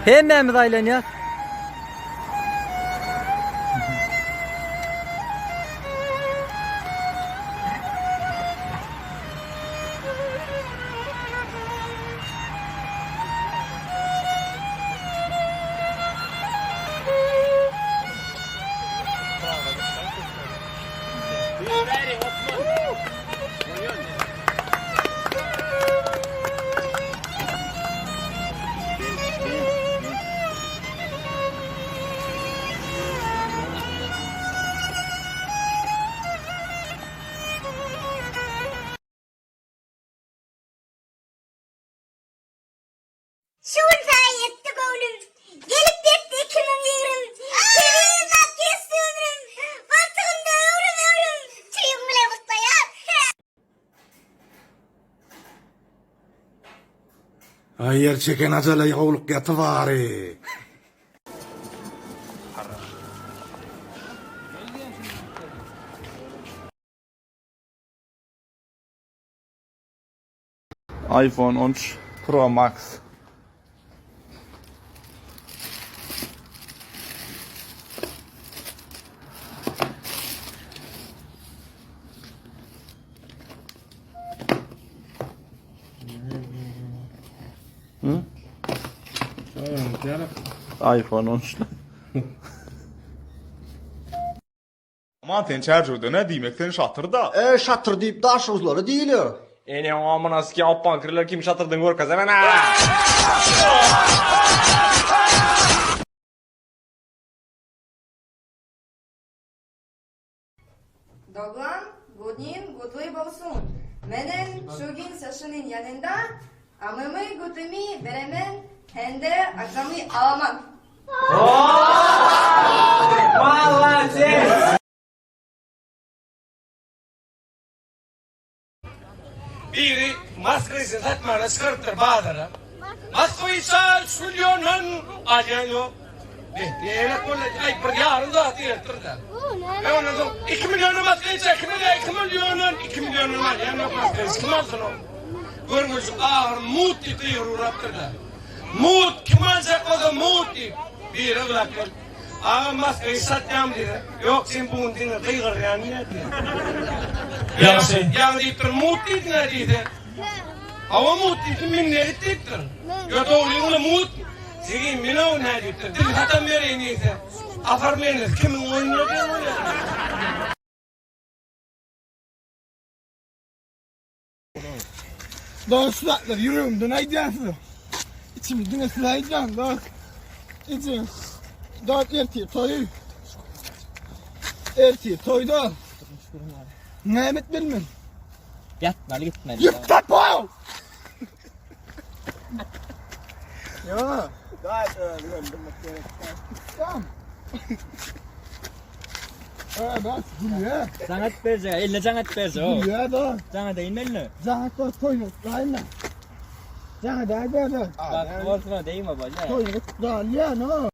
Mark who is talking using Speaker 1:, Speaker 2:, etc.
Speaker 1: Hemmemiz aylanyaq.
Speaker 2: Şun sayesinde oğlum. Gelip gitti 2020. Senin makyajı ömrüm. Bantığında ömrüm. Tüyüm bile mutlu ya.
Speaker 3: Ay yer çeken acele yavuluk yatı bari.
Speaker 4: iPhone 13 Pro Max. Hı? iPhone 13.
Speaker 5: Aman tençer ne demekten şatır da.
Speaker 6: Şatır deyip daş uzları değil ya.
Speaker 7: Ene amına siki appan kırlar kim şatırdın gör kız hemen ha.
Speaker 8: Doglan, Gudin, Gudluy bolsun. Menen şugin saşının yanında amımı gutumi beremen hende akşamı alaman.
Speaker 7: Biri maskayı satmana skırtır bağdara. Maskayı sal şulyonun acaylo. Diye kolla ay per yarın da atıyırtır da. Ben ona da 2 milyonu maskayı çekme de 2 milyonun 2 milyonun var ya maskayı kim alsın o? Görmüş ağır muti kıyır uğrattır da. Mut kim alacak o da muti. Bir ıglakır. Ağa maskayı satacağım diye. Yok sen bu undini kıyır yani ne diye. Yani deyip dur muti ne diye. Hava muti minne gittiktir. Ya doğruyla muti. Sigi mina ne diye. Dil hatam vereyim neyse. Afarmayınız kimin oynuyor diye oynuyor.
Speaker 9: Dostlar yürüyorum döneceğiz. İçimizden ısıracağım bak. İçim. Dört ertiği toyu. Ertiği toydu. Mehmet bilmem.
Speaker 1: Yatmalı gitmeli.
Speaker 9: Yıktat boy! Ya. Gayet öldürmek gerek. Tamam. Bas gülüyor.
Speaker 1: Sanat berce, elle sanat berce o.
Speaker 9: Gülüyor da.
Speaker 1: Sana değil mi?
Speaker 9: Zangat bas koyun. Rayla. Zangat daha böyle.
Speaker 1: Bak ortuna değil mi bacı?
Speaker 9: Koyun. Rayla no.